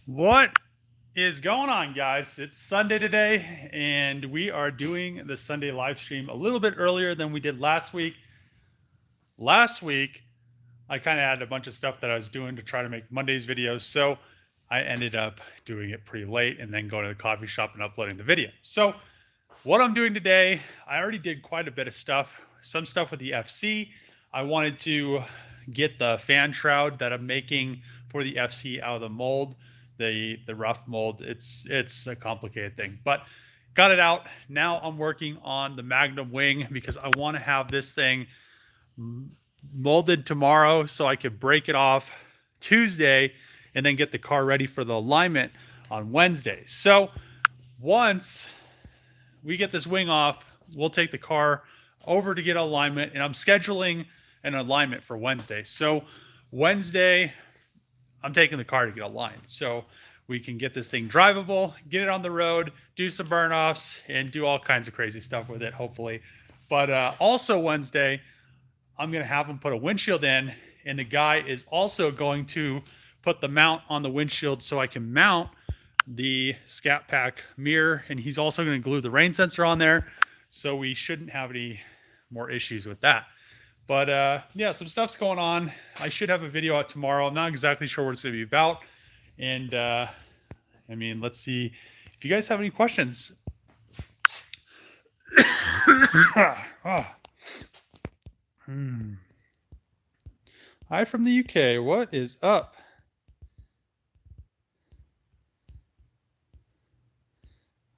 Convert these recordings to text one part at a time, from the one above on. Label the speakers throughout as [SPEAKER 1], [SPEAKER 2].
[SPEAKER 1] What is going on, guys? It's Sunday today, and we are doing the Sunday live stream a little bit earlier than we did last week. Last week, I kind of had a bunch of stuff that I was doing to try to make Monday's videos, so I ended up doing it pretty late and then going to the coffee shop and uploading the video. So, what I'm doing today, I already did quite a bit of stuff, some stuff with the FC. I wanted to get the fan shroud that I'm making for the FC out of the mold, the rough mold. It's a complicated thing, but got it out. Now I'm working on the Magnum wing because I want to have this thing molded tomorrow so I could break it off Tuesday and then get the car ready for the alignment on Wednesday. So once we get this wing off, we'll take the car over to get alignment, and I'm scheduling an alignment for Wednesday. So Wednesday, I'm taking the car to get aligned so we can get this thing drivable, get it on the road, do some burn offs, and do all kinds of crazy stuff with it, hopefully. But also Wednesday, I'm going to have him put a windshield in, and the guy is also going to put the mount on the windshield so I can mount the Scat Pack mirror, and he's also going to glue the rain sensor on there, so we shouldn't have any more issues with that. But yeah, some stuff's going on. I should have a video out tomorrow. I'm not exactly sure what it's going to be about. And I mean, let's see if you guys have any questions. Oh. Hi from the UK. What is up?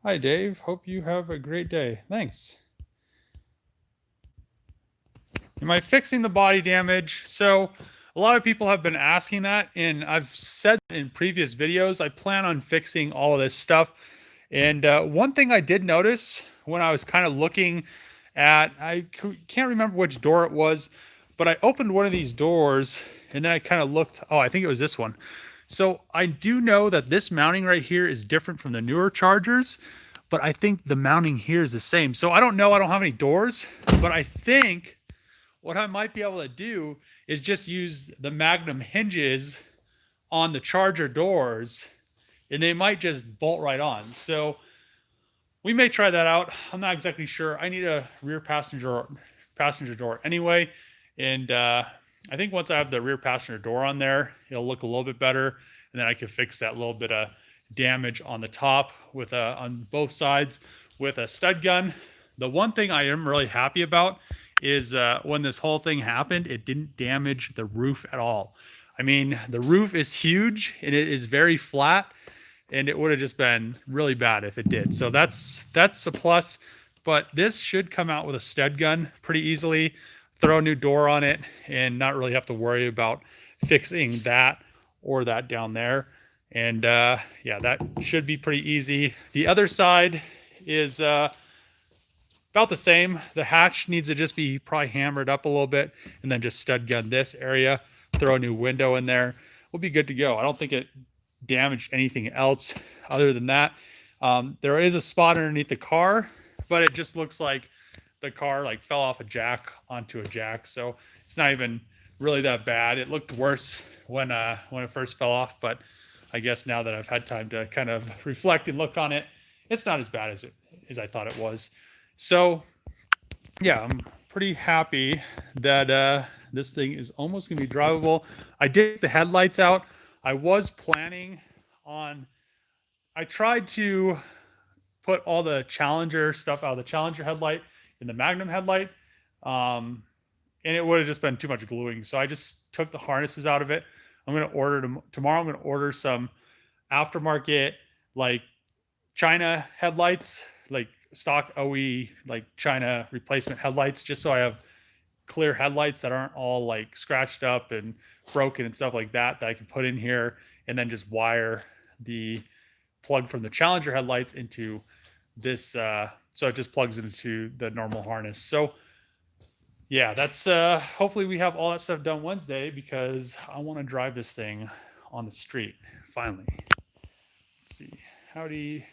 [SPEAKER 1] Hi, Dave. Hope you have a great day. Thanks. Am I fixing the body damage? So a lot of people have been asking that, and I've said in previous videos, I plan on fixing all of this stuff. And one thing I did notice when I was kind of looking at, I can't remember which door it was, but I opened one of these doors and then I kind of looked, oh, I think it was this one. So I do know that this mounting right here is different from the newer Chargers, but I think the mounting here is the same. So I don't know, I don't have any doors, but I think what I might be able to do is just use the Magnum hinges on the Charger doors, and they might just bolt right on. So we may try that out. I'm not exactly sure. I need a rear passenger door anyway, and I think once I have the rear passenger door on there, it'll look a little bit better, and then I can fix that little bit of damage on the top with on both sides with a stud gun. The one thing I am really happy about is when this whole thing happened, it didn't damage the roof at all. I mean, the roof is huge and it is very flat, and it would have just been really bad if it did. So that's a plus. But this should come out with a stud gun pretty easily. Throw a new door on it and not really have to worry about fixing that or that down there. And yeah, that should be pretty easy. The other side is about the same. The hatch needs to just be probably hammered up a little bit, and then just stud gun this area, throw a new window in there. We'll be good to go. I don't think it damaged anything else other than that. There is a spot underneath the car, but it just looks like the car like fell off a jack onto a jack. So it's not even really that bad. It looked worse when it first fell off, but I guess now that I've had time to kind of reflect and look on it, it's not as bad as I thought it was. So yeah, I'm pretty happy that this thing is almost gonna be drivable. I did the headlights out. I was planning on, I tried to put all the Challenger stuff out of the Challenger headlight in the Magnum headlight, and it would have just been too much gluing. So I just took the harnesses out of it. I'm gonna order tomorrow. I'm gonna order some aftermarket like China headlights, like stock OE, like China replacement headlights, just so I have clear headlights that aren't all like scratched up and broken and stuff like that I can put in here, and then just wire the plug from the Challenger headlights into this, so it just plugs into the normal harness. So yeah, that's hopefully we have all that stuff done Wednesday, because I want to drive this thing on the street finally. Let's see, howdy.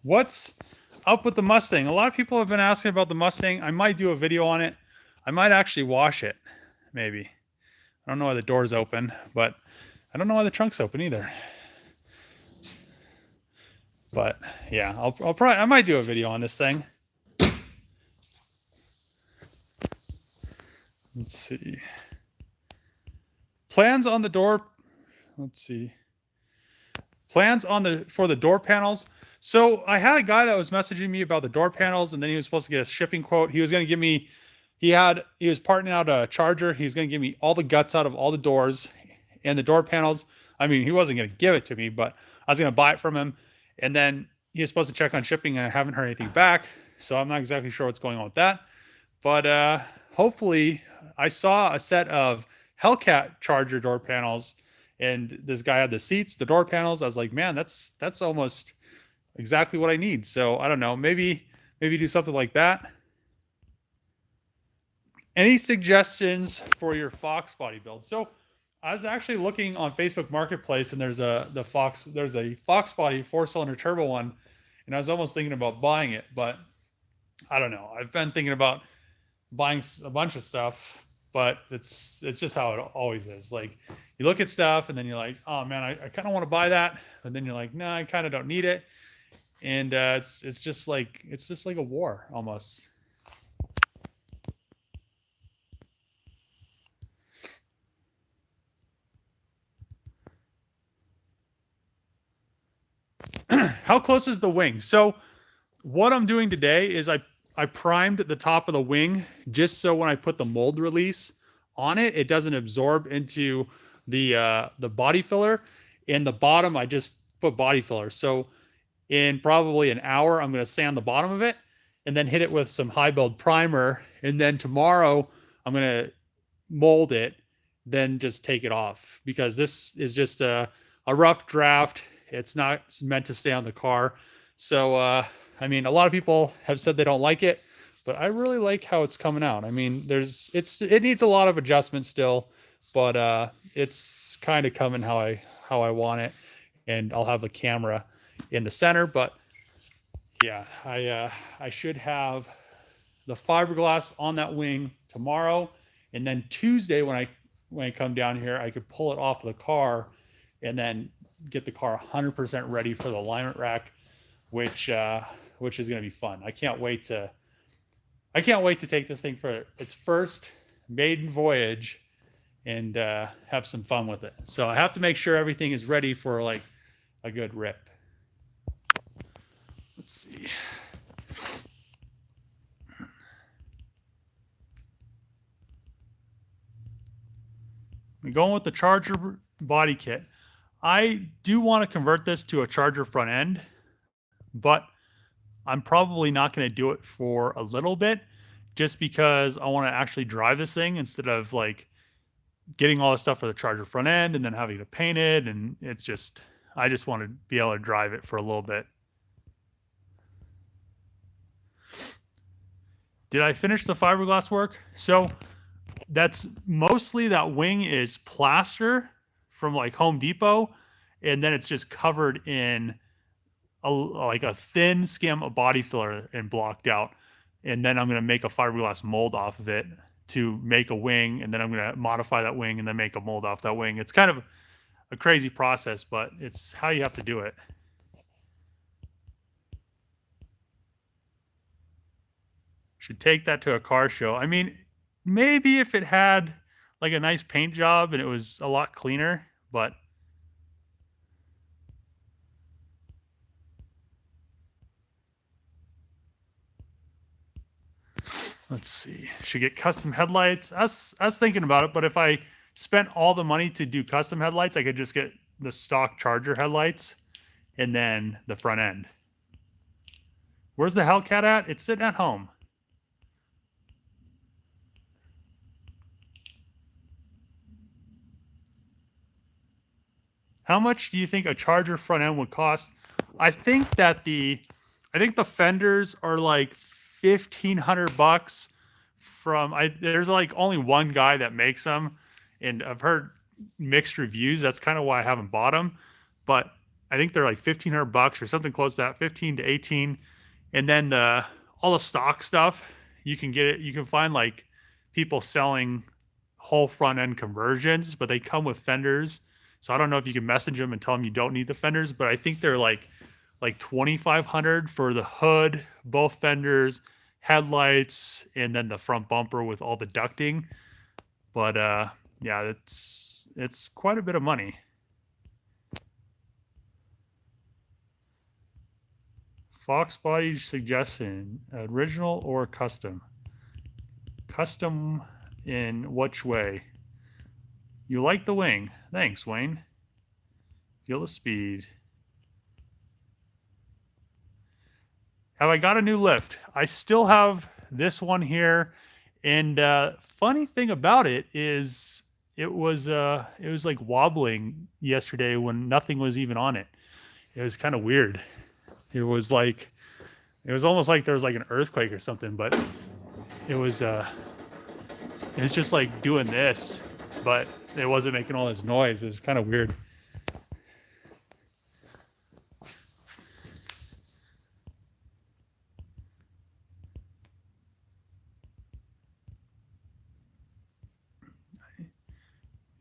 [SPEAKER 1] What's up with the Mustang? A lot of people have been asking about the Mustang. I might do a video on it. I might actually wash it, maybe. I I don't know why the door's open, but I don't know why the trunk's open either. But yeah, I might do a video on this thing. Let's see. Plans on the door. Let's see. Plans on for the door panels. So I had a guy that was messaging me about the door panels, and then he was supposed to get a shipping quote. He was going to give me, he was parting out a charger. He's going to give me all the guts out of all the doors and the door panels. I mean, he wasn't going to give it to me, but I was going to buy it from him. And then he was supposed to check on shipping, and I haven't heard anything back. So I'm not exactly sure what's going on with that. But hopefully, I saw a set of Hellcat charger door panels, and this guy had the seats, the door panels. I was like, man, that's almost exactly what I need. So I don't know, maybe do something like that. Any suggestions for your Fox body build? So I was actually looking on Facebook Marketplace, and there's a Fox body 4-cylinder turbo one, and I was almost thinking about buying it, but I don't know. I've been thinking about buying a bunch of stuff, but it's just how it always is. Like, you look at stuff and then you're like, oh man, I kind of want to buy that, and then you're like, no, I kind of don't need it, and it's just like a war almost. How close is the wing? So what I'm doing today is I primed the top of the wing just so when I put the mold release on it, it doesn't absorb into the body filler. In the bottom, I just put body filler. So in probably an hour, I'm going to sand the bottom of it and then hit it with some high build primer. And then tomorrow, I'm going to mold it, then just take it off, because this is just a rough draft. It's not meant to stay on the car. So, I mean, a lot of people have said they don't like it, but I really like how it's coming out. I mean, it needs a lot of adjustment still, but it's kind of coming how I want it. And I'll have the camera in the center, but yeah, I should have the fiberglass on that wing tomorrow, and then Tuesday when I come down here, I could pull it off of the car and then get the car 100% ready for the alignment rack, which is going to be fun. I can't wait to take this thing for its first maiden voyage and have some fun with it. So I have to make sure everything is ready for like a good rip. Let's see. I'm going with the Charger body kit. I do want to convert this to a Charger front end, but I'm probably not going to do it for a little bit, just because I want to actually drive this thing instead of like getting all the stuff for the Charger front end and then having to paint it. And I just want to be able to drive it for a little bit. Did I finish the fiberglass work? So that's mostly, that wing is plaster from like Home Depot, and then it's just covered in like a thin skim of body filler and blocked out. And then I'm going to make a fiberglass mold off of it to make a wing, and then I'm going to modify that wing and then make a mold off that wing. It's kind of a crazy process, but it's how you have to do it. Should take that to a car show. I mean, maybe if it had like a nice paint job and it was a lot cleaner, but let's see. Should get custom headlights. I was thinking about it, but if I spent all the money to do custom headlights, I could just get the stock Charger headlights and then the front end. Where's the Hellcat at? It's sitting at home. How much do you think a Charger front end would cost? I think the fenders are like $1,500 there's like only one guy that makes them, and I've heard mixed reviews. That's kind of why I haven't bought them, but I think they're like $1,500 or something close to that, 15 to 18. And then all the stock stuff, you can get it. You can find like people selling whole front end conversions, but they come with fenders. So I don't know if you can message them and tell them you don't need the fenders, but I think they're like 2,500 for the hood, both fenders, headlights, and then the front bumper with all the ducting. But yeah, it's quite a bit of money. Fox body suggestion: original or custom? Custom in which way? You like the wing. Thanks, Wayne. Feel the speed. Have I got a new lift? I still have this one here. And funny thing about it is it was like wobbling yesterday when nothing was even on it. It was kind of weird. It was almost like there was like an earthquake or something, but it was just like doing this, but it wasn't making all this noise. It was kind of weird.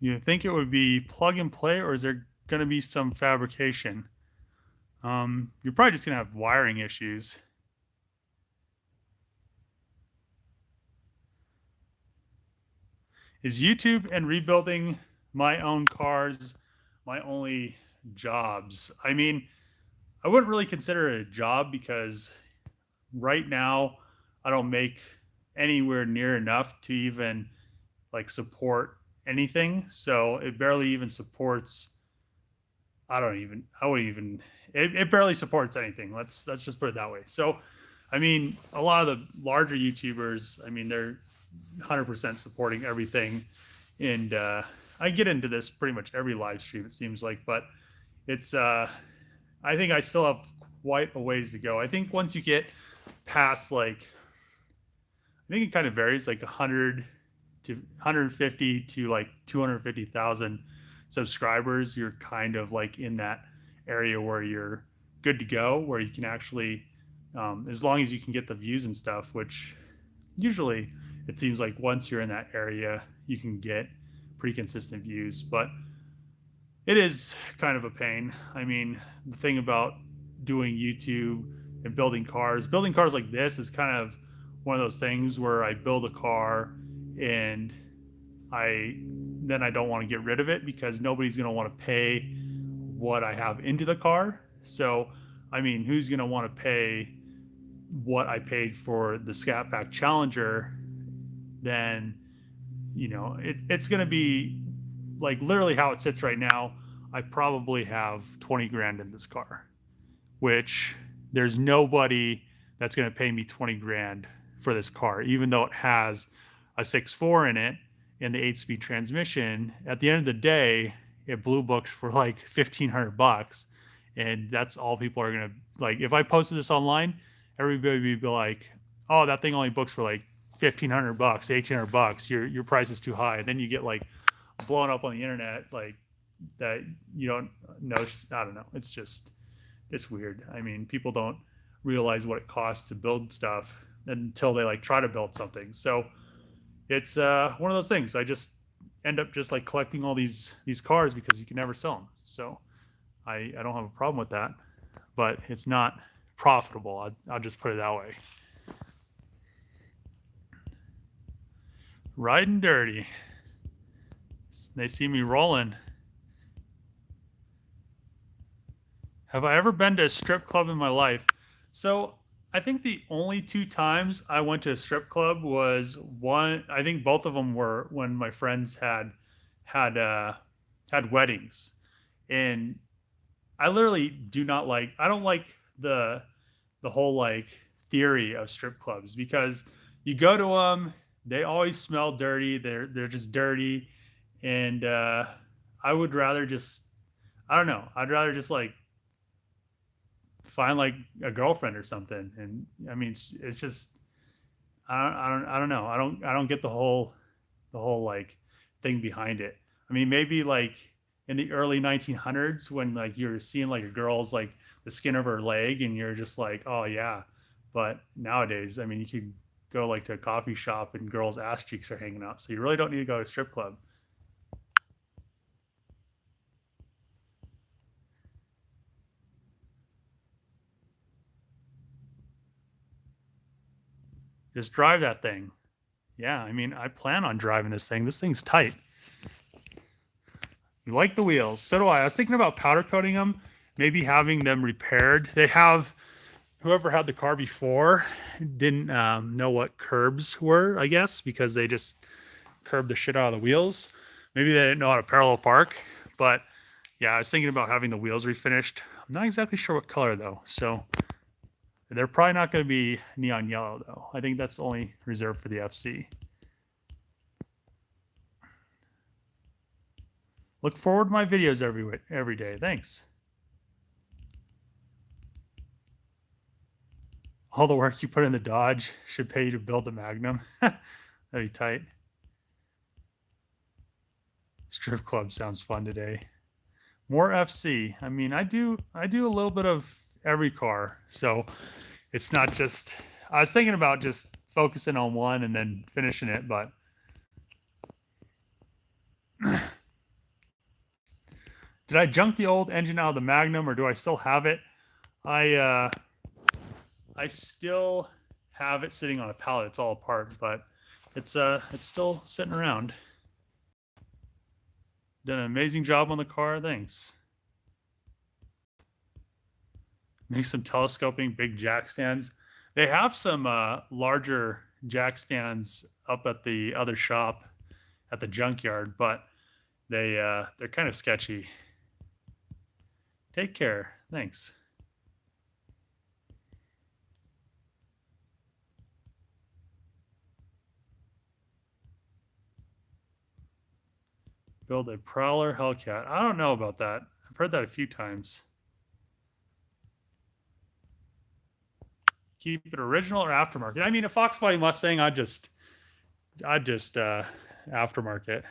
[SPEAKER 1] You think it would be plug and play, or is there going to be some fabrication? You're probably just going to have wiring issues. Is YouTube and rebuilding my own cars my only jobs? I mean, I wouldn't really consider it a job because right now I don't make anywhere near enough to even like support anything. So it barely even supports. I wouldn't even. It barely supports anything. Let's just put it that way. So, I mean, a lot of the larger YouTubers, I mean, they're 100% supporting everything, and I get into this pretty much every live stream, it seems like, but it's I think I still have quite a ways to go. I think once you get past like, I think it kind of varies, like 100 to 150 to like 250,000 subscribers, you're kind of like in that area where you're good to go, where you can actually as long as you can get the views and stuff, which usually it seems like once you're in that area you can get pretty consistent views. But it is kind of a pain. I mean, the thing about doing YouTube and building cars like this is kind of one of those things where I build a car and I don't want to get rid of it because nobody's going to want to pay what I have into the car. So, I mean, who's going to want to pay what I paid for the Scat Pack Challenger? Then, you know, it's going to be like literally how it sits right now. I probably have 20 grand in this car, which there's nobody that's going to pay me 20 grand for this car, even though it has a 6.4 in it and the 8-speed transmission. At the end of the day, it blue books for like $1,500, and that's all people are gonna like. If I posted this online, everybody would be like, "Oh, that thing only books for like $1,500, $1,800. Your price is too high." And then you get like blown up on the internet like that. You don't know. I don't know. It's weird. I mean, people don't realize what it costs to build stuff until they like try to build something. So it's one of those things. I just end up just like collecting all these cars because you can never sell them. So I don't have a problem with that, but it's not profitable. I'll just put it that way. Riding dirty. They see me rolling. Have I ever been to a strip club in my life? So I think the only 2 times I went to a strip club was one. I think both of them were when my friends had weddings, and I literally do not like. I don't like the whole like theory of strip clubs because you go to them, they always smell dirty. They're just dirty, and I would rather just. I don't know. I'd rather just like find like a girlfriend or something. And I mean, it's just I don't know. I don't get the whole like thing behind it. I mean, maybe like in the early 1900s when like you're seeing like a girl's like the skin of her leg and you're just like, oh yeah. But nowadays, I mean, you could go like to a coffee shop and girls' ass cheeks are hanging out. So you really don't need to go to a strip club. Just drive that thing. Yeah, I mean, I plan on driving this thing. This thing's tight. You like the wheels. So do I. I was thinking about powder coating them, maybe having them repaired. They have, whoever had the car before didn't know what curbs were, I guess, because they just curbed the shit out of the wheels. Maybe they didn't know how to parallel park. But yeah, I was thinking about having the wheels refinished. I'm not exactly sure what color though. So they're probably not going to be neon yellow though. I think that's only reserved for the FC. Look forward to my videos every day. Thanks. All the work you put in the Dodge should pay you to build the Magnum. That'd be tight. Strip club sounds fun today. More FC. I mean, I do a little bit of every car. So it's not just, I was thinking about just focusing on one and then finishing it, but did I junk the old engine out of the Magnum or do I still have it? I still have it sitting on a pallet. It's all apart, but it's still sitting around. Done an amazing job on the car. Thanks. Make some telescoping, big jack stands. They have some larger jack stands up at the other shop at the junkyard, but they're kind of sketchy. Take care. Thanks. Build a Prowler Hellcat. I don't know about that. I've heard that a few times. Keep it original or aftermarket? I mean, a Fox Body Mustang, I'd just aftermarket.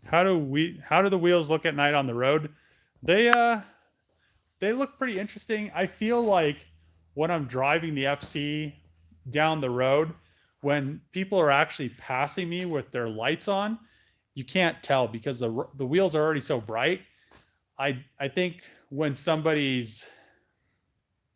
[SPEAKER 1] How do the wheels look at night on the road? They look pretty interesting. I feel like when I'm driving the FC down the road, when people are actually passing me with their lights on, you can't tell because the wheels are already so bright. I think when somebody's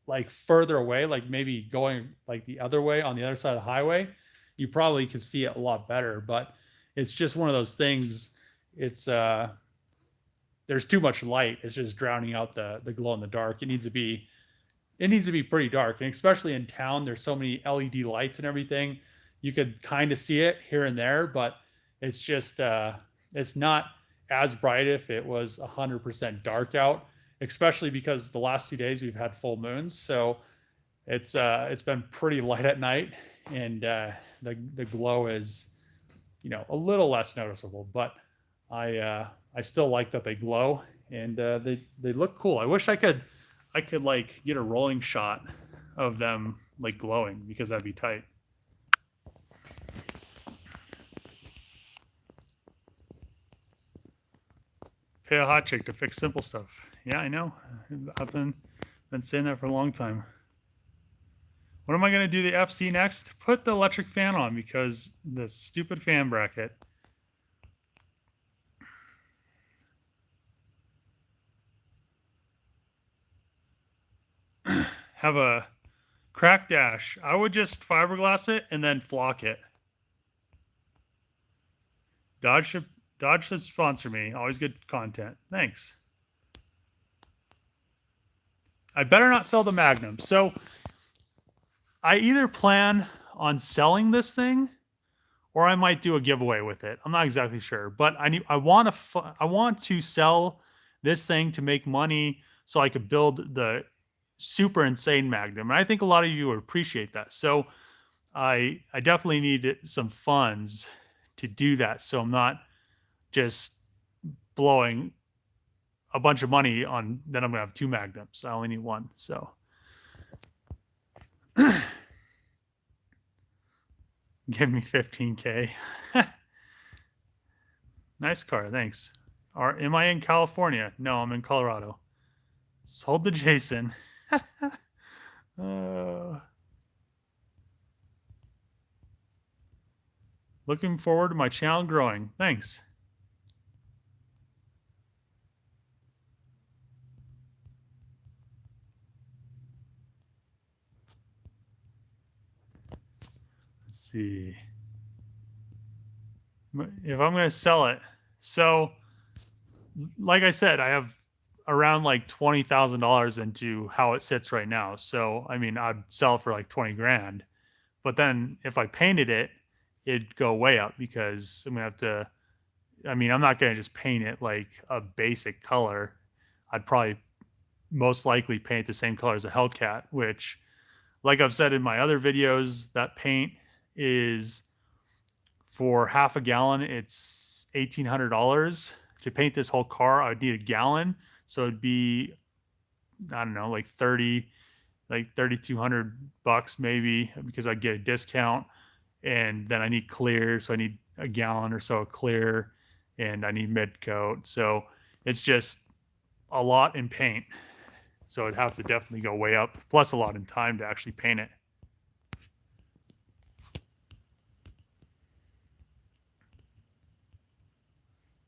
[SPEAKER 1] like further away, like maybe going like the other way on the other side of the highway, you probably can see it a lot better. But it's just one of those things. It's there's too much light. It's just drowning out the glow in the dark. It needs to be pretty dark, and especially in town, there's so many LED lights and everything. You could kind of see it here and there, but it's just it's not as bright if it was 100% dark out, especially because the last 2 days we've had full moons, so it's been pretty light at night, and the glow is, you know, a little less noticeable, but I still like that they glow, and they look cool. I wish I could like get a rolling shot of them like glowing, because that'd be tight. Pay a hot chick to fix simple stuff. Yeah, I know. I've been saying that for a long time. What am I going to do the FC next? Put the electric fan on, because the stupid fan bracket. Have a crack dash. I would just fiberglass it and then flock it. Dodge should sponsor me. Always good content. Thanks. I better not sell the Magnum. So I either plan on selling this thing, or I might do a giveaway with it. I'm not exactly sure, but I want to sell this thing to make money so I could build the super insane Magnum. And I think a lot of you would appreciate that. So I definitely need some funds to do that, so I'm not just blowing a bunch of money on, then I'm gonna have two Magnums. I only need one. So give me 15K. Nice car, thanks. Or am I in California? No, I'm in Colorado. Sold to Jason. Looking forward to my channel growing. Thanks. Let's see. If I'm going to sell it. So, like I said, I have around like $20,000 into how it sits right now. So, I mean, I'd sell it for like 20 grand. But then if I painted it, it'd go way up because I'm going to have to, I mean, I'm not going to just paint it like a basic color. I'd probably most likely paint the same color as a Hellcat, which, like I've said in my other videos, that paint is for half a gallon. It's $1,800 to paint this whole car. I would need a gallon, so it'd be, I don't know, like 3,200 bucks maybe, because I get a discount. And then I need clear, so I need a gallon or so of clear, and I need mid coat. So it's just a lot in paint. So it'd have to definitely go way up, plus a lot in time to actually paint it.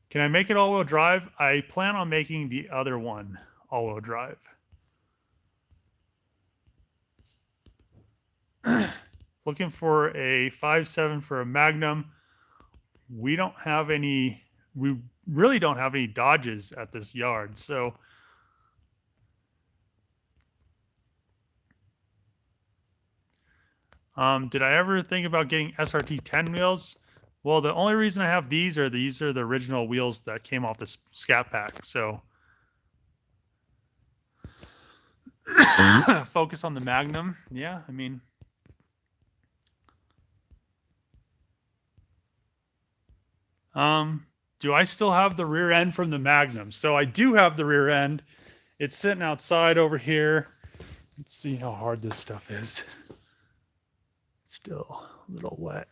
[SPEAKER 1] Can I make it all-wheel drive? I plan on making the other one all-wheel drive. Looking for a 5.7 for a Magnum. We don't have any, we really don't have any Dodges at this yard. So did I ever think about getting SRT 10 wheels? Well, the only reason I have these are the original wheels that came off the Scat Pack. So focus on the Magnum. Yeah, I mean, do I still have the rear end from the Magnum? So I do have the rear end. It's sitting outside over here. Let's see how hard this stuff is. Still a little wet.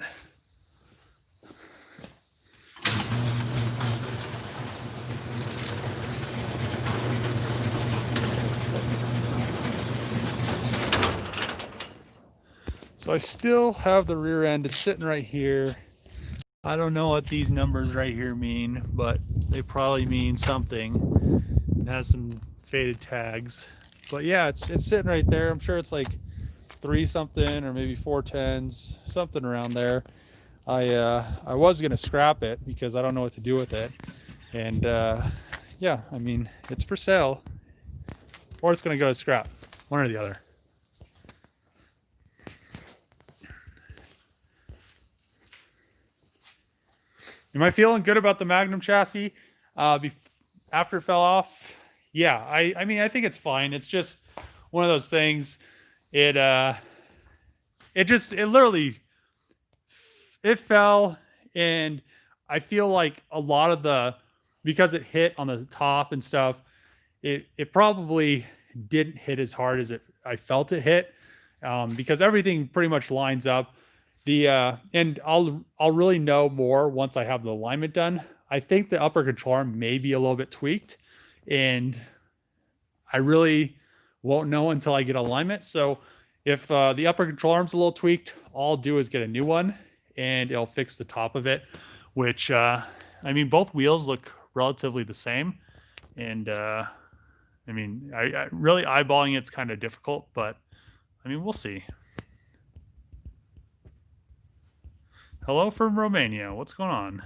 [SPEAKER 1] So I still have the rear end. It's sitting right here. I don't know what these numbers right here mean, but they probably mean something. It has some faded tags. But yeah, it's sitting right there. I'm sure it's like 3 something or maybe 410s, something around there. I was gonna scrap it because I don't know what to do with it. And yeah, I mean, it's for sale. Or it's gonna go to scrap. One or the other. Am I feeling good about the Magnum chassis after it fell off? Yeah, I mean, I think it's fine. It's just one of those things. It literally, it fell, and I feel like a lot of because it hit on the top and stuff, it probably didn't hit as hard as I felt it hit, because everything pretty much lines up. And I'll really know more once I have the alignment done. I think the upper control arm may be a little bit tweaked, and I really won't know until I get alignment. So if the upper control arm's a little tweaked, all I'll do is get a new one, and it'll fix the top of it, which I mean, both wheels look relatively the same. And I mean, I really eyeballing it's kind of difficult, but I mean, we'll see. Hello from Romania. What's going on?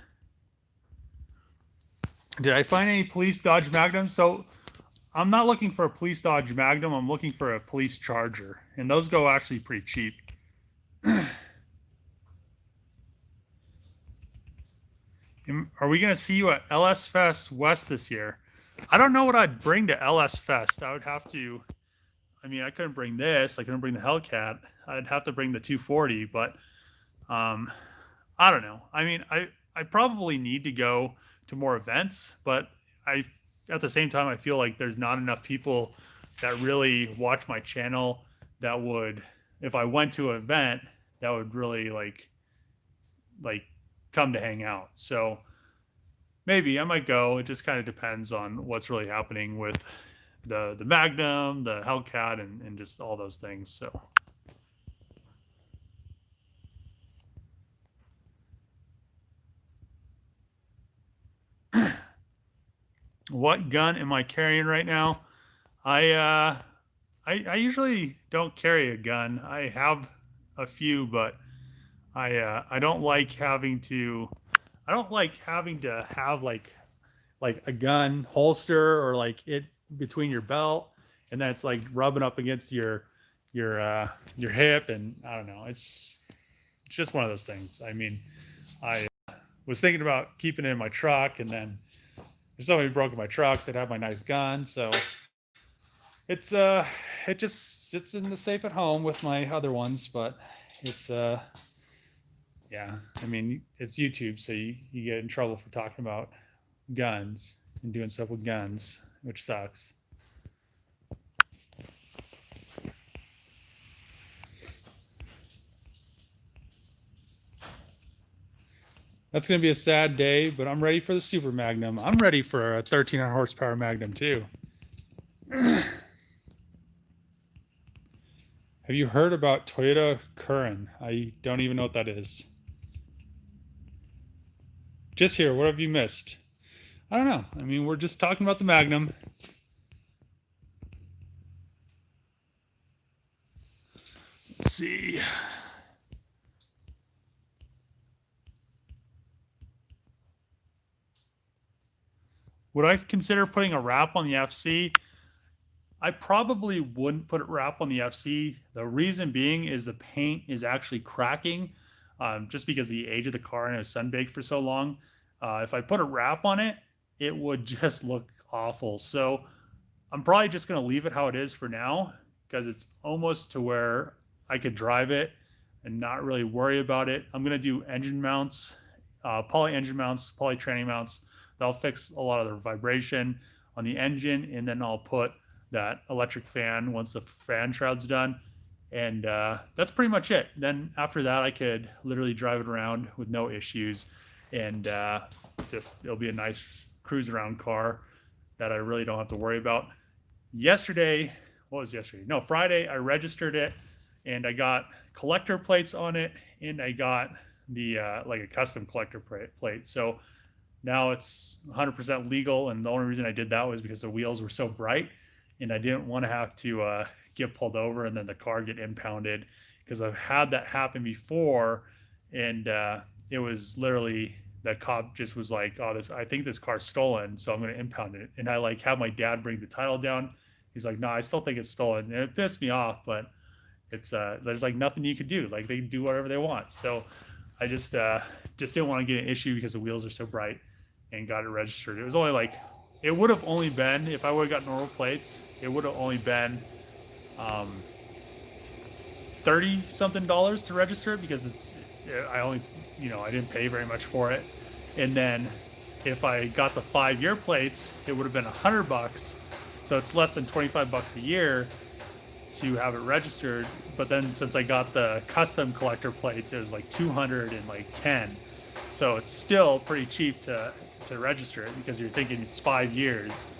[SPEAKER 1] Did I find any police Dodge Magnum? So I'm not looking for a police Dodge Magnum. I'm looking for a police Charger. And those go actually pretty cheap. Are we going to see you at LS Fest West this year? I don't know what I'd bring to LS Fest. I would have to, I mean, I couldn't bring this. I couldn't bring the Hellcat. I'd have to bring the 240, but I don't know. I mean, I probably need to go to more events, but at the same time, I feel like there's not enough people that really watch my channel that would, if I went to an event, that would really like come to hang out. So maybe I might go. It just kind of depends on what's really happening with the Magnum, the Hellcat, and just all those things. So what gun am I carrying right now? I I usually don't carry a gun. I have a few, but I don't like having to. I don't like having to have like a gun holster or like it between your belt, and then it's like rubbing up against your hip, and I don't know. It's just one of those things. I mean, I was thinking about keeping it in my truck, and then if somebody broke in my truck that had my nice gun, so it's it just sits in the safe at home with my other ones, but it's yeah, I mean it's YouTube, so you get in trouble for talking about guns and doing stuff with guns, which sucks. That's gonna be a sad day, but I'm ready for the Super Magnum. I'm ready for a 1300 horsepower Magnum too. Have you heard about Toyota Curran? I don't even know what that is. Just here, what have you missed? I don't know. I mean, we're just talking about the Magnum. Let's see. Would I consider putting a wrap on the FC? I probably wouldn't put a wrap on the FC. The reason being is the paint is actually cracking, just because of the age of the car and it was sun-baked for so long. If I put a wrap on it, it would just look awful. So I'm probably just going to leave it how it is for now because it's almost to where I could drive it and not really worry about it. I'm going to do engine mounts, poly engine mounts, poly tranny mounts. That'll fix a lot of the vibration on the engine, and then I'll put that electric fan once the fan shroud's done. And that's pretty much it. Then after that, I could literally drive it around with no issues, and just it'll be a nice cruise around car that I really don't have to worry about. Yesterday, what was yesterday? No, Friday, I registered it, and I got collector plates on it, and I got the like a custom collector plate. So now it's 100% legal, and the only reason I did that was because the wheels were so bright, and I didn't want to have to get pulled over and then the car get impounded, because I've had that happen before, and it was literally the cop just was like, "Oh, I think this car's stolen, so I'm going to impound it." And I like have my dad bring the title down. He's like, "No, I still think it's stolen," and it pissed me off, but it's there's like nothing you could do. Like they can do whatever they want. So I just didn't want to get an issue because the wheels are so bright, and got it registered. It was only like, it would have only been, if I would have got normal plates, it would have only been 30 something dollars to register it, because I only, I didn't pay very much for it. And then if I got the 5-year plates, it would have been $100. So it's less than 25 bucks a year to have it registered. But then since I got the custom collector plates, it was like 210. So it's still pretty cheap to register it, because you're thinking it's 5 years,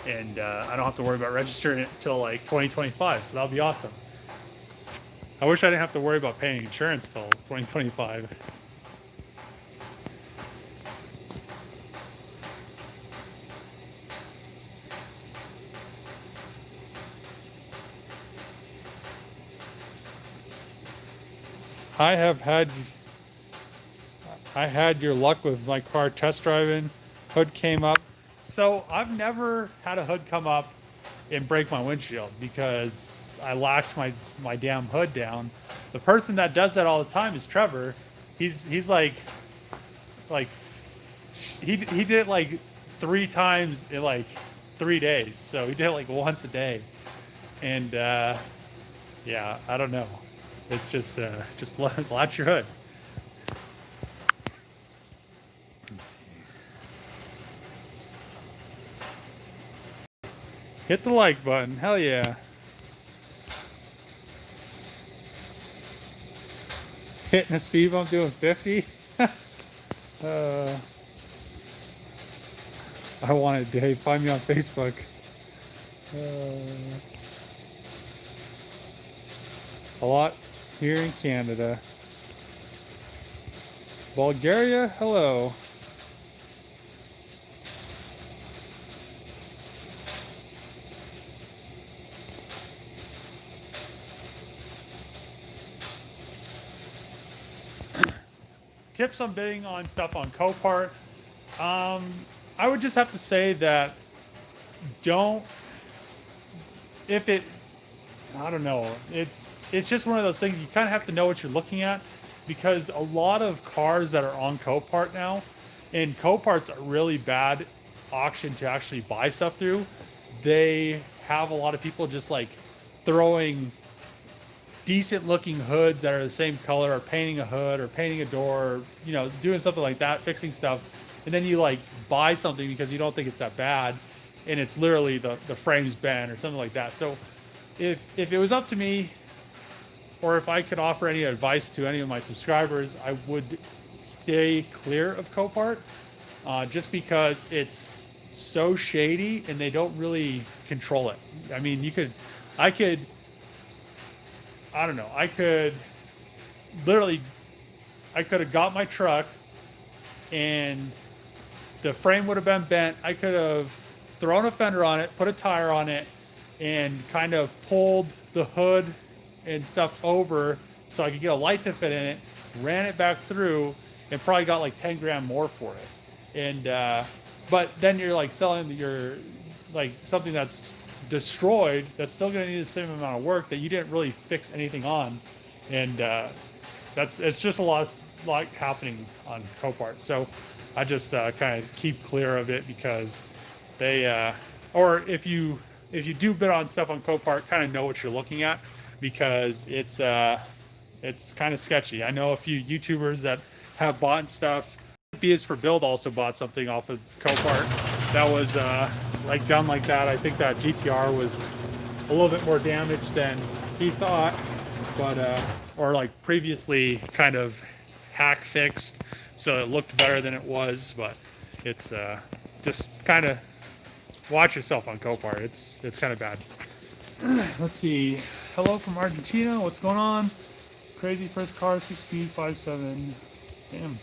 [SPEAKER 1] and I don't have to worry about registering it until like 2025. So that'll be awesome. I wish I didn't have to worry about paying insurance till 2025. I have had I had your luck with my car test driving. Hood came up. So I've never had a hood come up and break my windshield because I locked my damn hood down. The person that does that all the time is Trevor. He's like he did it like 3 times in like 3 days. So he did it like once a day. And yeah, I don't know. It's just latch your hood. Let's see. Hit the like button. Hell yeah. Hitting a speed bump doing 50. I wanted to, hey, find me on Facebook. A lot here in Canada. Bulgaria, hello. Tips on bidding on stuff on Copart. I would just have to say that don't, if it, I don't know, it's just one of those things you kind of have to know what you're looking at, because a lot of cars that are on Copart now, and Copart's a really bad auction to actually buy stuff through. They have a lot of people just like throwing decent looking hoods that are the same color, or painting a hood or painting a door, or, you know, doing something like that, fixing stuff. And then you like buy something because you don't think it's that bad, and it's literally the frame's bent or something like that. So if it was up to me, or if I could offer any advice to any of my subscribers, I would stay clear of Copart, just because it's so shady and they don't really control it. I mean, I don't know, I could have got my truck and the frame would have been bent. I could have thrown a fender on it, put a tire on it, and kind of pulled the hood and stuff over so I could get a light to fit in it, ran it back through, and probably got like 10 grand more for it. And but then you're like selling your, like, something that's destroyed, that's still going to need the same amount of work that you didn't really fix anything on. And it's just a lot happening on Copart. So I just kind of keep clear of it, because they or if you do bid on stuff on Copart, kind of know what you're looking at, because it's kind of sketchy. I know a few YouTubers that have bought stuff. B is for Build also bought something off of Copart that was like done like that. I think that GTR was a little bit more damaged than he thought, but or like previously kind of hack fixed, so it looked better than it was. But it's just kind of watch yourself on Copart. It's kind of bad. Let's see. Hello from Argentina. What's going on? Crazy first car, 6 speed, 5.7. Damn.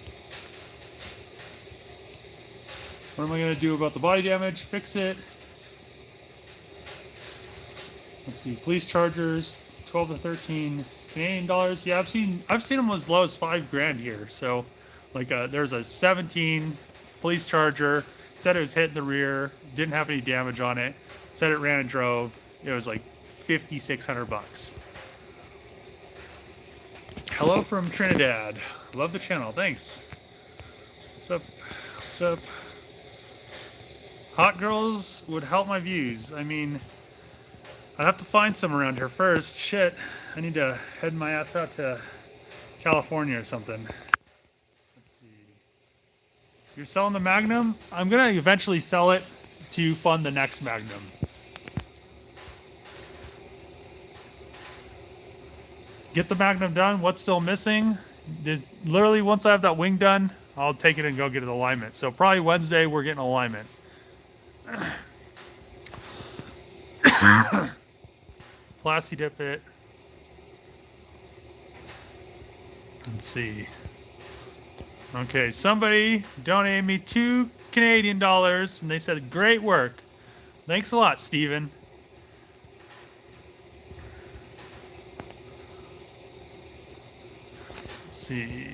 [SPEAKER 1] What am I going to do about the body damage? Fix it. Let's see. Police chargers, 12 to 13 Canadian dollars. Yeah, I've seen them as low as $5,000 here. So, like, there's a 17 police charger. Said it was hit in the rear. Didn't have any damage on it. Said it ran and drove. It was like $5,600. Hello from Trinidad. Love the channel. Thanks. What's up? What's up? Hot girls would help my views. I mean, I'd have to find some around here first. Shit, I need to head my ass out to California or something. Let's see. You're selling the Magnum? I'm gonna eventually sell it to fund the next Magnum. Get the Magnum done. What's still missing? Literally, once I have that wing done, I'll take it and go get an alignment. So probably Wednesday we're getting alignment. Plasti dip it. Let's see. Okay, somebody donated me $2 Canadian, and they said, great work. Thanks a lot, Steven. Let's see.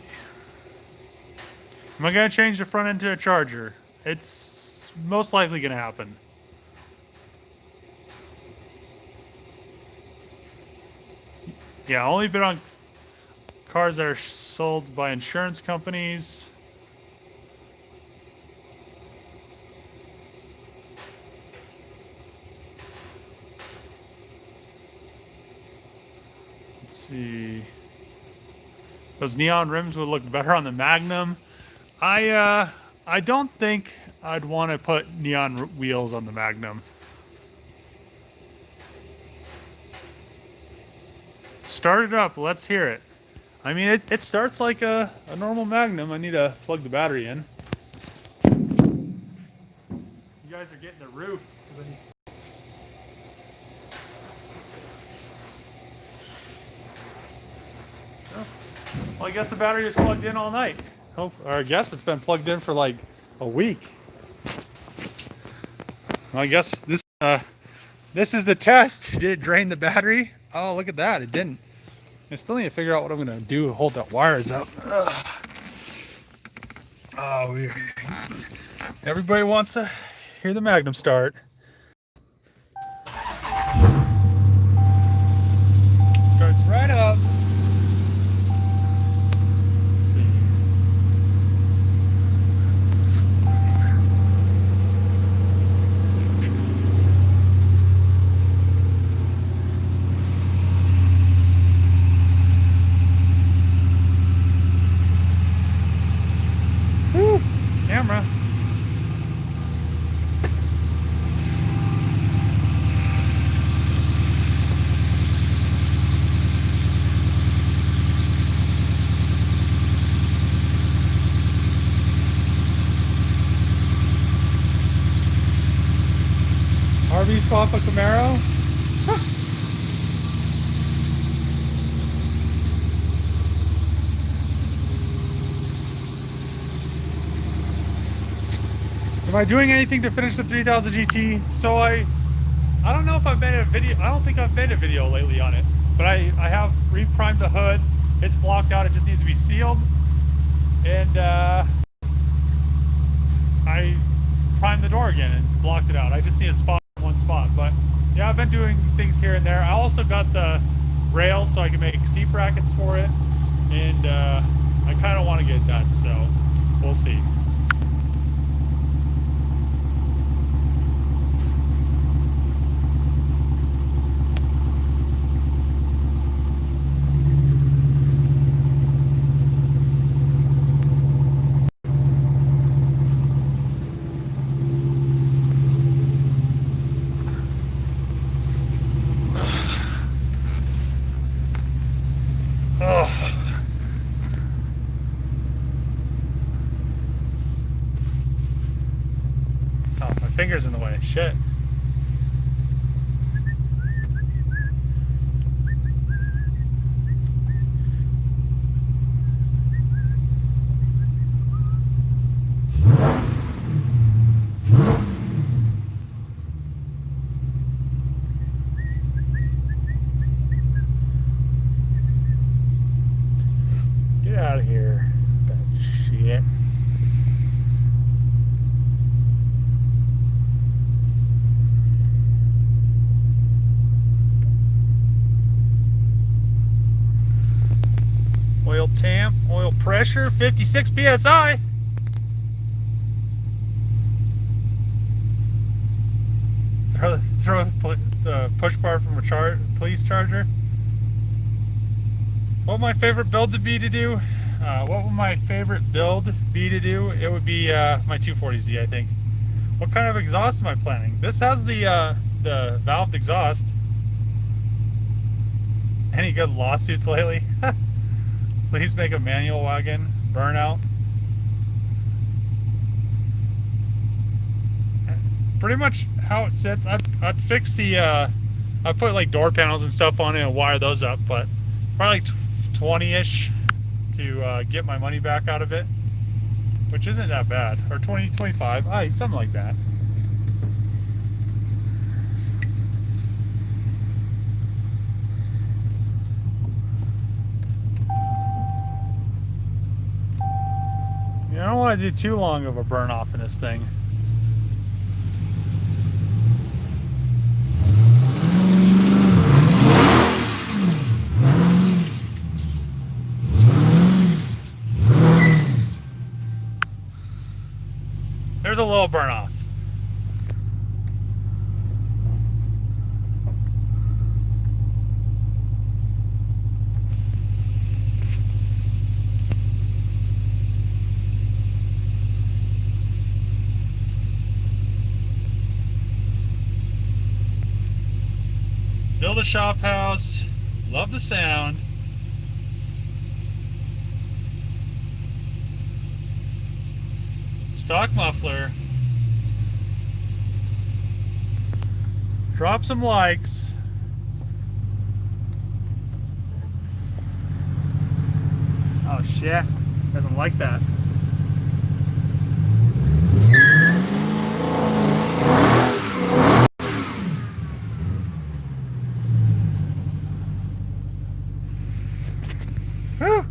[SPEAKER 1] Am I going to change the front end to a Charger? It's most likely going to happen. Yeah, only bid on cars that are sold by insurance companies. Let's see. Those neon rims would look better on the Magnum. I don't think I'd want to put neon wheels on the Magnum. Start it up. Let's hear it. I mean, it starts like a normal Magnum. I need to plug the battery in. guys are getting the roof. Well, I guess the battery is plugged in all night. Or I guess it's been plugged in for like a week. Well, I guess this is the test. Did it drain the battery? Oh, look at that. It didn't. I still need to figure out what I'm going to do to hold that wires up. Ugh. Oh, everybody wants to hear the Magnum start. Starts right up. Let's see. Woo! Camera. RV swap a Camaro. Am I doing anything to finish the 3000 GT? So I don't know if I've made a video. I don't think I've made a video lately on it, but I have re-primed the hood. It's blocked out. It just needs to be sealed, and I primed the door again and blocked it out. I just need a spot, one spot. But yeah, I've been doing things here and there. I also got the rails so I can make seat brackets for it, and I kind of want to get it done. So we'll see. Fingers in the way. Shit. Get out of here. That shit. Oil temp, oil pressure, 56 psi. Throw the push bar from a police charger. What would my favorite build to be to do? What would my favorite build be to do? It would be my 240Z, I think. What kind of exhaust am I planning? This has the valved exhaust. Any good lawsuits lately? Please make a manual wagon. Burnout. Pretty much how it sits. I'd fix the I'd put like door panels and stuff on it and wire those up, but probably like 20-ish to get my money back out of it, which isn't that bad. Or 20, 25, something like that. I don't want to do too long of a burn off in this thing. There's a little burn off. Build a shop house, love the sound. Stock muffler. Drop some likes. Oh shit, doesn't like that. Whew.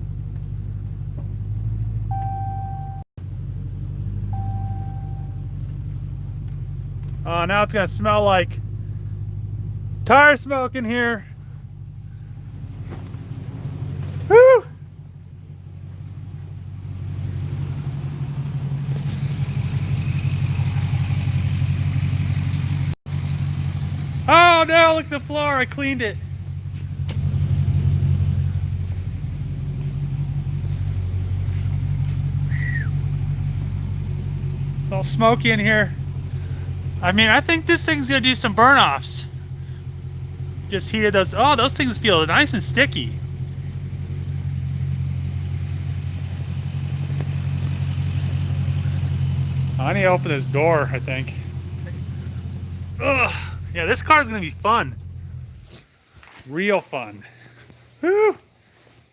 [SPEAKER 1] Oh, now it's gonna smell like tire smoke in here. Woo! Oh no, look at the floor, I cleaned it. It's all smoky in here. I mean, I think this thing's gonna do some burn-offs. Just heated those. Oh, those things feel nice and sticky. I need to open this door, I think. Ugh. Yeah, this car's gonna be fun. Real fun. Woo!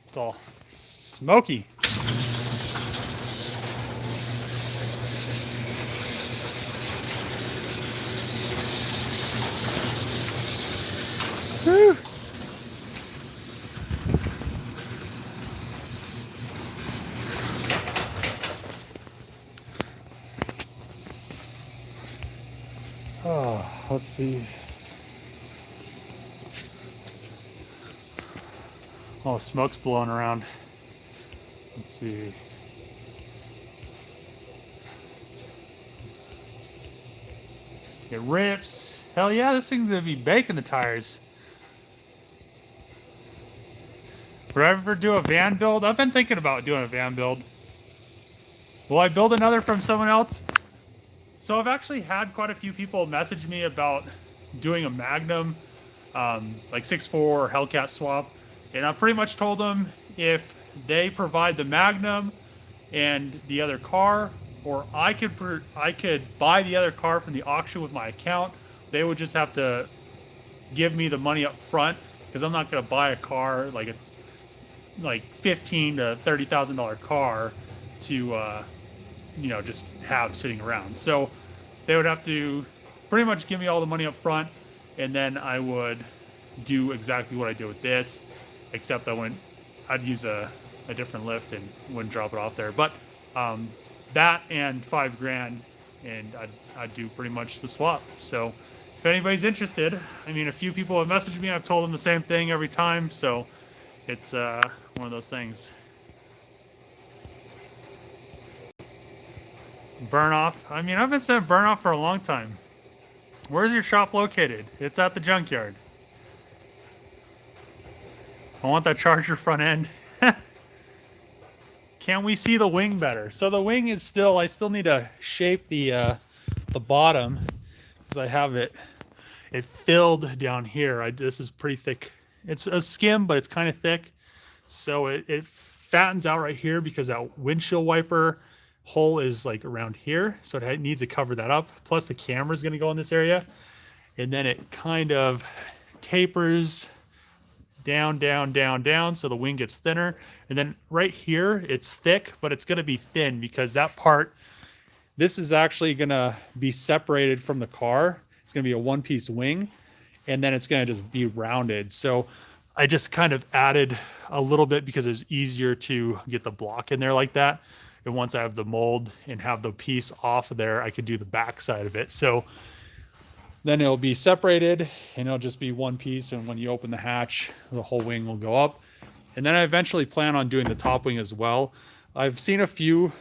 [SPEAKER 1] It's all smoky. Woo! Oh, let's see. Oh, smoke's blowing around. Let's see. It rips. Hell yeah, this thing's gonna be baking the tires. Would I ever do a van build? I've been thinking about doing a van build. Will I build another from someone else? So I've actually had quite a few people message me about doing a Magnum, like 6.4 or Hellcat swap. And I pretty much told them if they provide the Magnum and the other car, or I could buy the other car from the auction with my account, they would just have to give me the money up front, because I'm not going to buy a car like a $15,000 to $30,000 car to just have sitting around. So they would have to pretty much give me all the money up front, and then I would do exactly what I did with this, except I'd use a different lift and wouldn't drop it off there. But that and $5,000, and I'd do pretty much the swap. So if anybody's interested, I mean, a few people have messaged me. I've told them the same thing every time. So it's one of those things. Burn off. I mean, I've been saying burn off for a long time. Where's your shop located? It's at the junkyard. I want that Charger front end. Can we see the wing better? So the wing is still, I still need to shape the bottom, because I have it filled down here. This is pretty thick. It's a skim, but it's kind of thick. So it fattens out right here, because that windshield wiper hole is like around here. So it needs to cover that up. Plus the camera is going to go in this area. And then it kind of tapers down, down, down, down, so the wing gets thinner. And then right here, it's thick, but it's going to be thin, because that part, this is actually going to be separated from the car. It's going to be a one-piece wing, and then it's going to just be rounded. So I just kind of added a little bit, because it's easier to get the block in there like that. And once I have the mold and have the piece off of there, I could do the back side of it. So then it'll be separated, and it'll just be one piece. And when you open the hatch, the whole wing will go up. And then I eventually plan on doing the top wing as well. I've seen a few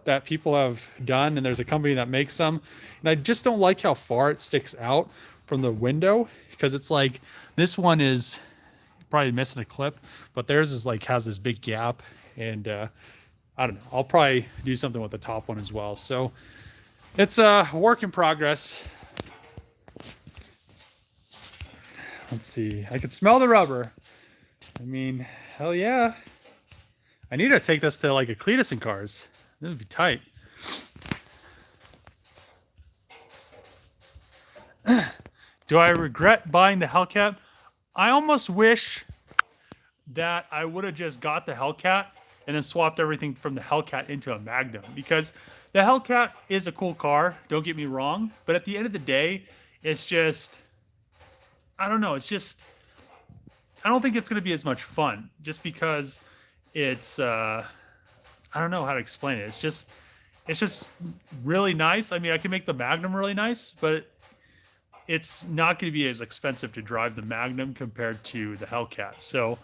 [SPEAKER 1] that people have done, and there's a company that makes some. And I just don't like how far it sticks out from the window, because it's like, this one is probably missing a clip, but theirs is like, has this big gap. And I don't know, I'll probably do something with the top one as well. So it's a work in progress. Let's see. I can smell the rubber. I mean, hell yeah. I need to take this to like a Cletus in cars. This would be tight. Do I regret buying the Hellcat? I almost wish that I would have just got the Hellcat and then swapped everything from the Hellcat into a Magnum, because the Hellcat is a cool car, don't get me wrong, but at the end of the day, it's just, I don't know, it's just, I don't think it's going to be as much fun just because it's, I don't know how to explain it. It's just really nice. I mean, I can make the Magnum really nice, but it's not going to be as expensive to drive the Magnum compared to the Hellcat. So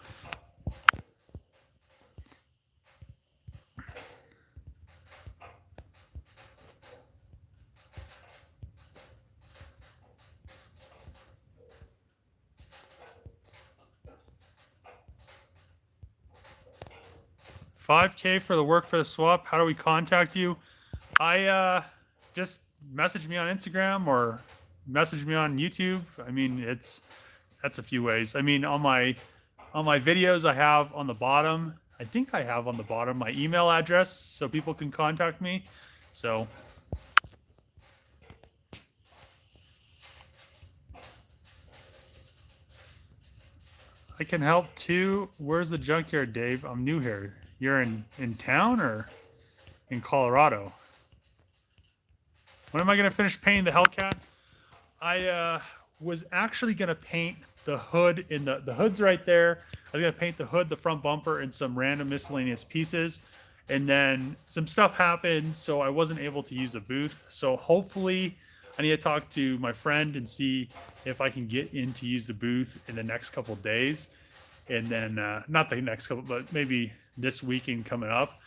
[SPEAKER 1] 5K for the work for the swap. How do we contact you? I just message me on Instagram or message me on YouTube. I mean, that's a few ways. I mean, on my videos, I have on the bottom, I think I have on the bottom my email address so people can contact me. So I can help too. Where's the junkyard, Dave? I'm new here. You're in town or in Colorado? When am I going to finish painting the Hellcat? I was actually going to paint the hood in the hood's right there. I was going to paint the hood, the front bumper, and some random miscellaneous pieces. And then some stuff happened, so I wasn't able to use the booth. So hopefully I need to talk to my friend and see if I can get in to use the booth in the next couple of days. And then, not the next couple, but maybe this weekend coming up.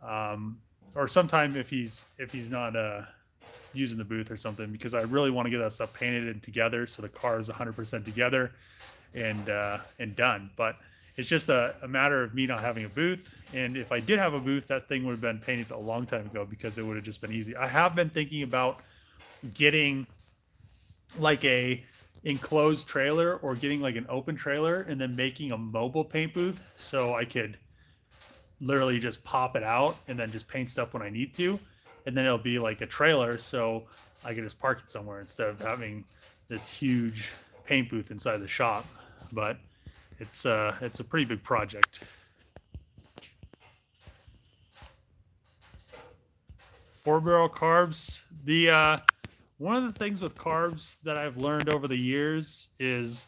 [SPEAKER 1] Or sometime if he's not using the booth or something, because I really want to get that stuff painted and together so the car is 100% together and done. But it's just a matter of me not having a booth. And if I did have a booth, that thing would have been painted a long time ago because it would have just been easy. I have been thinking about getting like a enclosed trailer or getting like an open trailer and then making a mobile paint booth so I could literally just pop it out and then just paint stuff when I need to. And then it'll be like a trailer so I can just park it somewhere instead of having this huge paint booth inside the shop. But it's a pretty big project. Four-barrel carbs. The one of the things with carbs that I've learned over the years is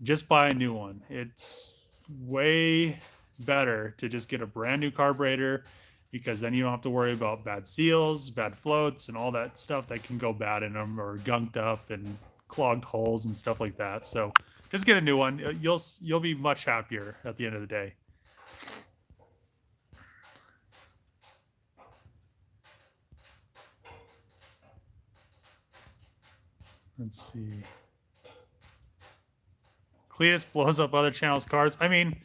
[SPEAKER 1] just buy a new one. It's way better to just get a brand new carburetor, because then you don't have to worry about bad seals, bad floats, and all that stuff that can go bad in them, or gunked up and clogged holes and stuff like that. So just get a new one. You'll be much happier at the end of the day. Let's see. Cletus blows up other channels' cars. I mean,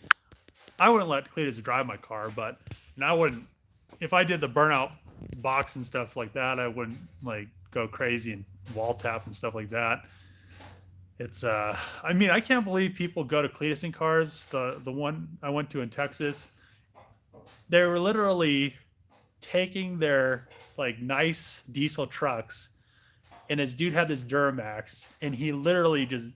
[SPEAKER 1] I wouldn't let Cletus drive my car, but and I wouldn't. If I did the Burnout box and stuff like that, I wouldn't like go crazy and wall tap and stuff like that. It's I mean, I can't believe people go to Cletus in cars. The one I went to in Texas, they were literally taking their like nice diesel trucks, and this dude had this Duramax, and he literally just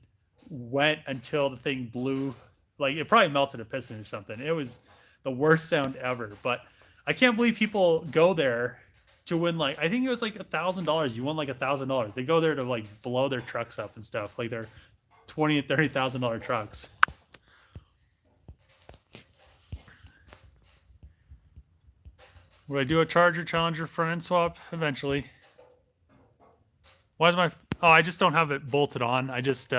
[SPEAKER 1] went until the thing blew. Like, it probably melted a piston or something. It was the worst sound ever. But I can't believe people go there to win, like, I think it was like $1,000. You won like $1,000. They go there to like blow their trucks up and stuff, like their $20,000 and $30,000 trucks. Would I do a Charger Challenger front end swap eventually? Why is my... Oh, I just don't have it bolted on. I just...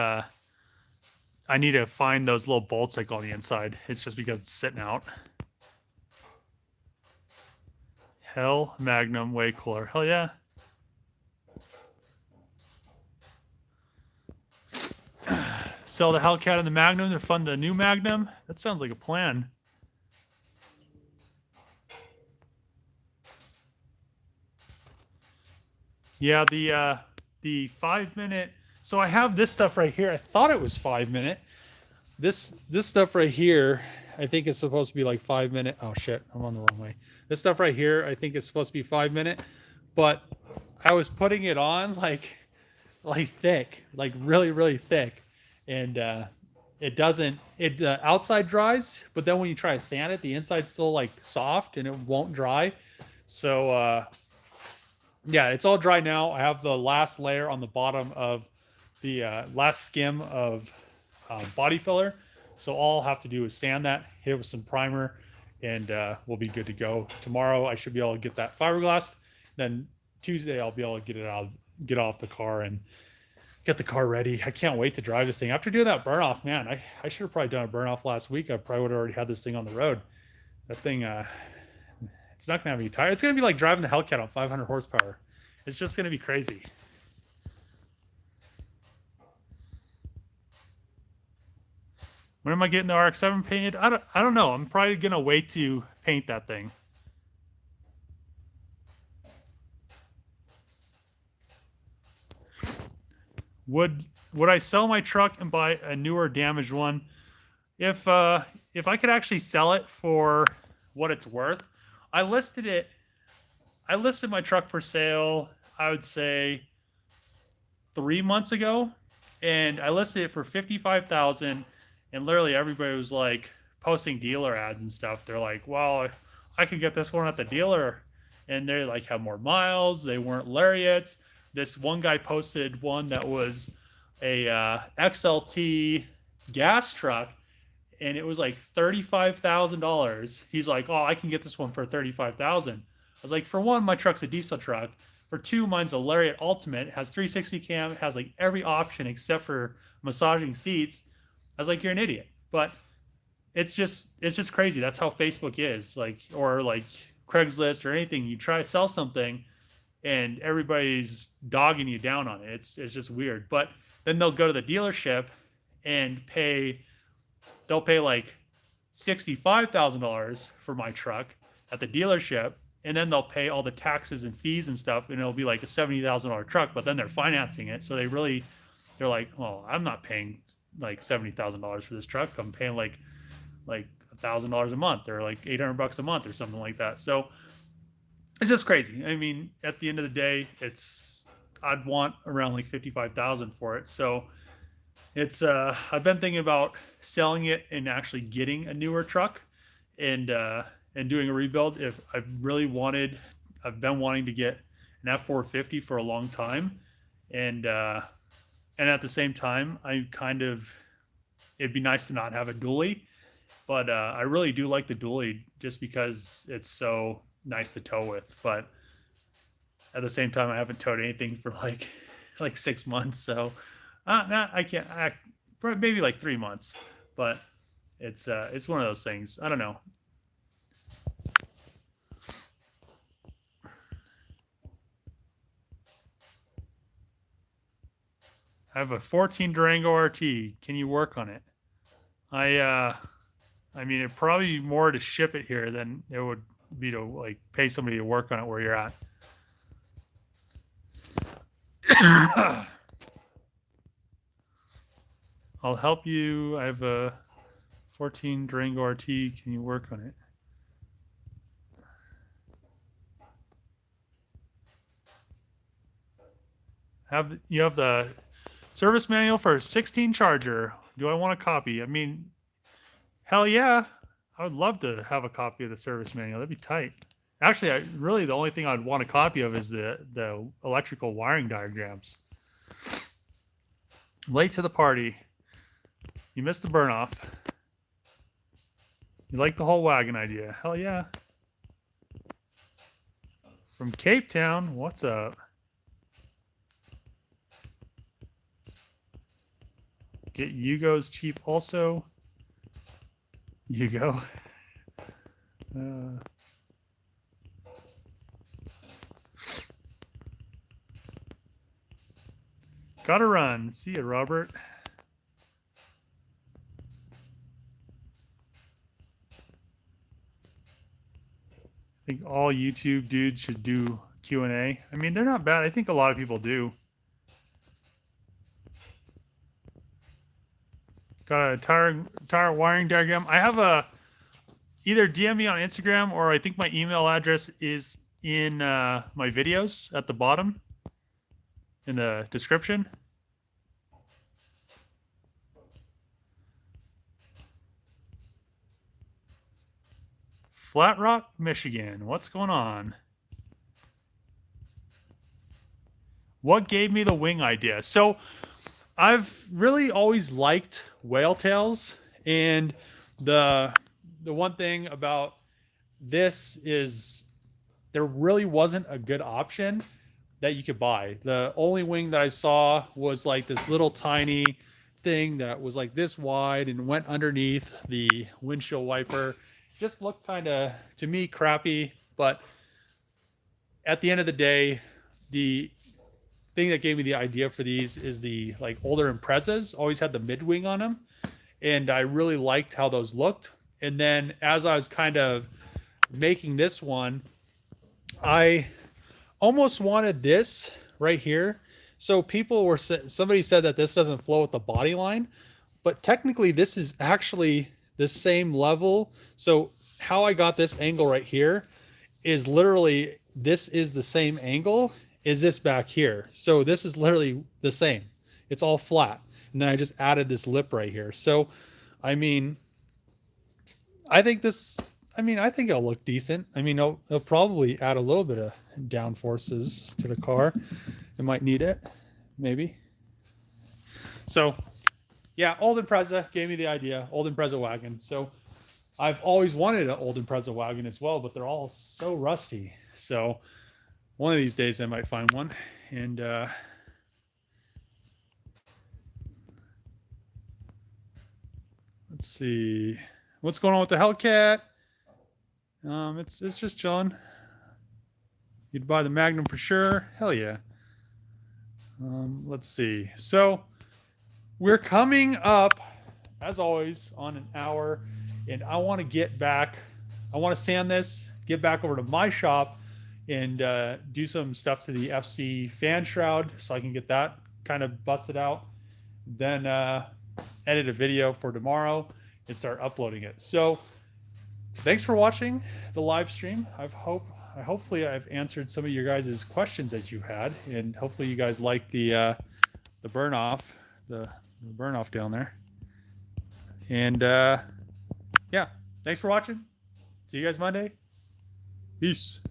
[SPEAKER 1] I need to find those little bolts that go on the inside. It's just because it's sitting out. Hell, Magnum, way cooler. Hell yeah. Sell the Hellcat and the Magnum to fund the new Magnum? That sounds like a plan. Yeah, the 5-minute... So I have this stuff right here. I thought it was 5-minute. This stuff right here, I think is supposed to be like 5-minute. Oh shit, I'm on the wrong way. This stuff right here, I think is supposed to be 5-minute. But I was putting it on like like thick, like really, really thick. And it doesn't, it outside dries, but then when you try to sand it, the inside's still like soft and it won't dry. So yeah, it's all dry now. I have the last layer on the bottom of the last skim of body filler. So all I'll have to do is sand that, hit it with some primer, and we'll be good to go. Tomorrow I should be able to get that fiberglass. Then Tuesday I'll be able to get off the car and get the car ready. I can't wait to drive this thing. After doing that burn off, man, I should have probably done a burn off last week. I probably would have already had this thing on the road. That thing, it's not gonna have any tire. It's gonna be like driving the Hellcat on 500 horsepower. It's just gonna be crazy. When am I getting the RX-7 painted? I don't know. I'm probably gonna wait to paint that thing. Would I sell my truck and buy a newer damaged one? If I could actually sell it for what it's worth, I listed my truck for sale, I would say 3 months ago, and I listed it for 55,000, and literally everybody was like posting dealer ads and stuff. They're like, well, I could get this one at the dealer, and they like have more miles, they weren't lariats. This one guy posted one that was a XLT gas truck, and it was like $35,000. He's like, oh, I can get this one for $35,000. I was like, for one, my truck's a diesel truck. For two, mine's a Lariat Ultimate. It has 360 cam. It has like every option except for massaging seats. I was like, you're an idiot. But it's just crazy. That's how Facebook is. Like, or like Craigslist or anything. You try to sell something, and everybody's dogging you down on it. It's just weird. But then they'll go to the dealership and they'll pay like $65,000 for my truck at the dealership, and then they'll pay all the taxes and fees and stuff, and it'll be like a $70,000 truck, but then they're financing it. So they're like, well, I'm not paying like $70,000 for this truck. I'm paying like $1,000 a month, or like $800 a month or something like that. So it's just crazy. I mean, at the end of the day, I'd want around like 55,000 for it. So it's I've been thinking about selling it and actually getting a newer truck and doing a rebuild. If I've been wanting to get an F450 for a long time, and at the same time, it'd be nice to not have a dually, but I really do like the dually just because it's so nice to tow with. But at the same time, I haven't towed anything for like 6 months, so I can't. Maybe like 3 months, but it's one of those things. I don't know. I have a 14 Durango RT. Can you work on it? I mean, it'd probably be more to ship it here than it would be to like pay somebody to work on it where you're at. I'll help you. I have a 14 Durango RT. Can you work on it? You have the service manual for a 16 Charger. Do I want a copy? I mean, hell yeah. I would love to have a copy of the service manual. That'd be tight. Actually, really the only thing I'd want a copy of is the electrical wiring diagrams. Late to the party. You missed the burn off. You like the whole wagon idea. Hell yeah. From Cape Town, what's up? Get Yugos cheap also. Yugo. Gotta run. See ya, Robert. I think all YouTube dudes should do Q&A. I mean, they're not bad. I think a lot of people do. Got a tire wiring diagram. I have either DM me on Instagram, or I think my email address is in my videos at the bottom. in the description. Flat Rock, Michigan. What's going on? What gave me the wing idea? So I've really always liked whale tails, and the one thing about this is there really wasn't a good option that you could buy. The only wing that I saw was like this little tiny thing that was like this wide and went underneath the windshield wiper. Just looked kind of, to me, crappy. But at the end of the day, the thing that gave me the idea for these is the like older Imprezas always had the mid wing on them, and I really liked how those looked. And then as I was kind of making this one, I almost wanted this right here. So people were, somebody said that this doesn't flow with the body line, but technically this is actually the same level. So how I got this angle right here is literally, this is the same angle as this back here. So this is literally the same. It's all flat. And then I just added this lip right here. So, I mean, I think it'll look decent. I mean, it'll probably add a little bit of down forces to the car. It might need it, maybe. So, yeah, old Impreza gave me the idea. Old Impreza wagon. So, I've always wanted an old Impreza wagon as well, but they're all so rusty. So, one of these days I might find one. And let's see. What's going on with the Hellcat? It's just chilling. You'd buy the Magnum for sure. Hell yeah. Let's see. So we're coming up, as always, on an hour, and I want to get back. I want to sand this, get back over to my shop, and do some stuff to the FC fan shroud so I can get that kind of busted out. Then edit a video for tomorrow and start uploading it. So thanks for watching the live stream. Hopefully I've answered some of your guys' questions that you had, and hopefully you guys like the burn off, the burn off down there. And yeah, thanks for watching. See you guys Monday. Peace.